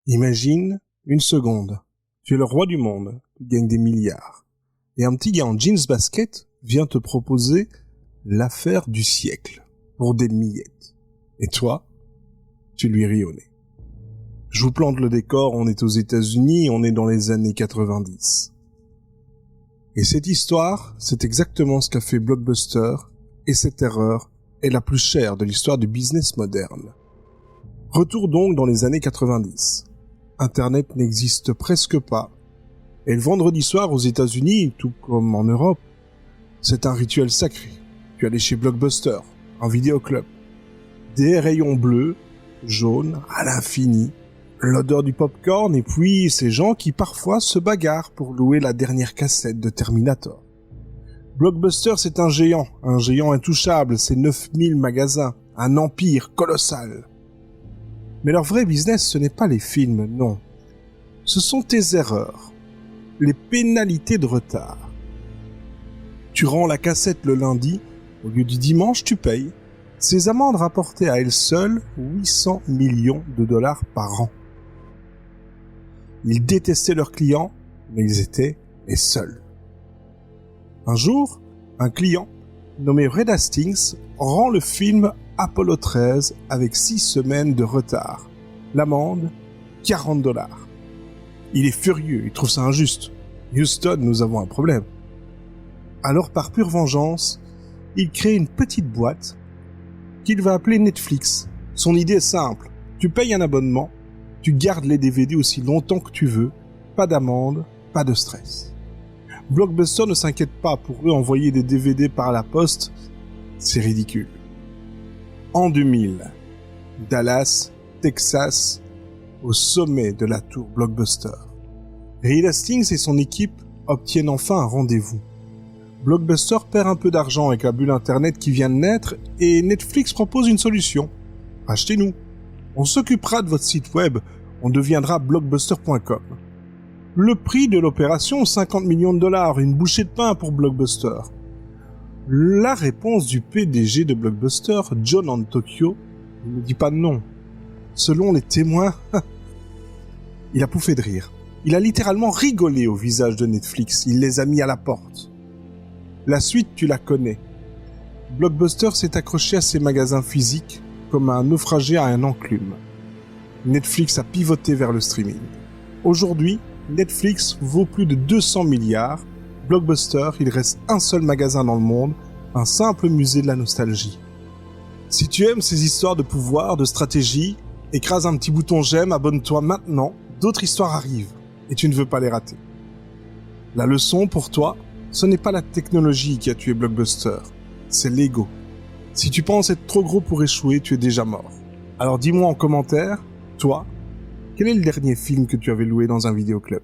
Imagine une seconde. Tu es le roi du monde, tu gagnes des milliards. Et un petit gars en jeans basket vient te proposer l'affaire du siècle pour des miettes. Et toi, tu lui ris au nez. Je vous plante le décor, on est aux États-Unis, on est dans les années 90. Et cette histoire, c'est exactement ce qu'a fait Blockbuster, et cette erreur est la plus chère de l'histoire du business moderne. Retour donc dans les années 90. Internet n'existe presque pas. Et le vendredi soir aux États-Unis, tout comme en Europe, c'est un rituel sacré. Tu allais chez Blockbuster, un vidéoclub. Des rayons bleus, jaunes, à l'infini, l'odeur du popcorn et puis ces gens qui parfois se bagarrent pour louer la dernière cassette de Terminator. Blockbuster, c'est un géant intouchable, c'est 9000 magasins, un empire colossal. Mais leur vrai business, ce n'est pas les films, non. Ce sont tes erreurs, les pénalités de retard. Tu rends la cassette le lundi, au lieu du dimanche, tu payes. Ces amendes rapportaient à elles seules 800 millions de dollars par an. Ils détestaient leurs clients, mais ils étaient les seuls. Un jour, un client, nommé Red Hastings, rend le film Apollo 13 avec 6 semaines de retard. L'amende, $40. Il est furieux, il trouve ça injuste. Houston, nous avons un problème. Alors, par pure vengeance, il crée une petite boîte qu'il va appeler Netflix. Son idée est simple. Tu payes un abonnement, tu gardes les DVD aussi longtemps que tu veux, pas d'amende, pas de stress. Blockbuster ne s'inquiète pas, pour eux envoyer des DVD par la poste, c'est ridicule. En 2000, Dallas, Texas, au sommet de la tour Blockbuster. Reed Hastings et son équipe obtiennent enfin un rendez-vous. Blockbuster perd un peu d'argent avec la bulle internet qui vient de naître et Netflix propose une solution. Achetez-nous. On s'occupera de votre site web, on deviendra blockbuster.com. Le prix de l'opération, 50 millions de dollars, une bouchée de pain pour Blockbuster. La réponse du PDG de Blockbuster, John Antokyo, il ne dit pas non. Selon les témoins, il a pouffé de rire. Il a littéralement rigolé au visage de Netflix, il les a mis à la porte. La suite, tu la connais. Blockbuster s'est accroché à ses magasins physiques comme un naufragé à un enclume. Netflix a pivoté vers le streaming. Aujourd'hui, Netflix vaut plus de 200 milliards. Blockbuster, il reste un seul magasin dans le monde, un simple musée de la nostalgie. Si tu aimes ces histoires de pouvoir, de stratégie, écrase un petit bouton j'aime, abonne-toi maintenant, d'autres histoires arrivent, et tu ne veux pas les rater. La leçon pour toi, ce n'est pas la technologie qui a tué Blockbuster, c'est l'ego. Si tu penses être trop gros pour échouer, tu es déjà mort. Alors dis-moi en commentaire, toi, quel est le dernier film que tu avais loué dans un vidéoclub ?